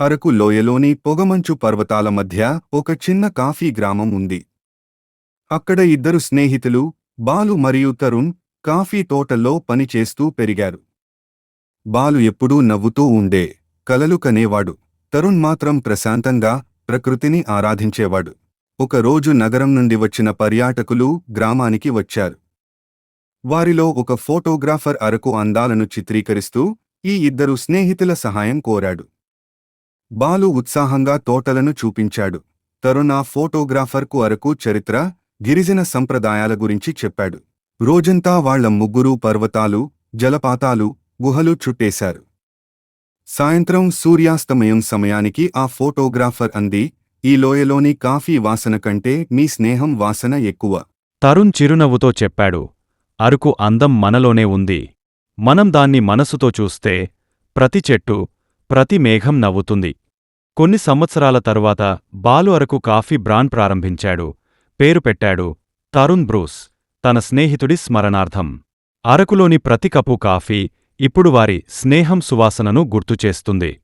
అరకు లోయలోని పొగమంచు పర్వతాల మధ్య ఒక చిన్న కాఫీ గ్రామం ఉంది. అక్కడ ఇద్దరు స్నేహితులు, బాలు మరియు తరుణ్, కాఫీ తోటల్లో పనిచేస్తూ పెరిగారు. బాలు ఎప్పుడూ నవ్వుతూ ఉండే కలలు కనేవాడు. తరుణ్ మాత్రం ప్రశాంతంగా ప్రకృతిని ఆరాధించేవాడు. ఒక రోజు నగరం నుండి వచ్చిన పర్యాటకులు గ్రామానికి వచ్చారు. వారిలో ఒక ఫోటోగ్రాఫర్ అరకు అందాలను చిత్రీకరిస్తూ ఈ ఇద్దరు స్నేహితుల సహాయం కోరాడు. బాలు ఉత్సాహంగా తోటలను చూపించాడు. తరుణ్ ఆ ఫోటోగ్రాఫర్కు అరకు చరిత్ర, గిరిజన సంప్రదాయాల గురించి చెప్పాడు. రోజంతా వాళ్ల ముగ్గురూ పర్వతాలు, జలపాతాలు, గుహలు చుట్టేశారు. సాయంత్రం సూర్యాస్తమయం సమయానికి ఆ ఫోటోగ్రాఫర్ అంది, "ఈ లోయలోని కాఫీ వాసన కంటే మీ స్నేహం వాసన ఎక్కువ." తరుణ్ చిరునవ్వుతో చెప్పాడు, "అరకు అందం మనలోనే ఉంది. మనం దాన్ని మనసుతో చూస్తే ప్రతి చెట్టు, ప్రతి మేఘం నవ్వుతుంది." కొన్ని సంవత్సరాల తరువాత బాలు అరకు కాఫీ బ్రాండ్ ప్రారంభించాడు. పేరు పెట్టాడు తరుణ్ బ్రూస్, తన స్నేహితుడి స్మరణార్థం. అరకులోని ప్రతి కప్పు కాఫీ ఇప్పుడు వారి స్నేహం సువాసనను గుర్తుచేస్తుంది.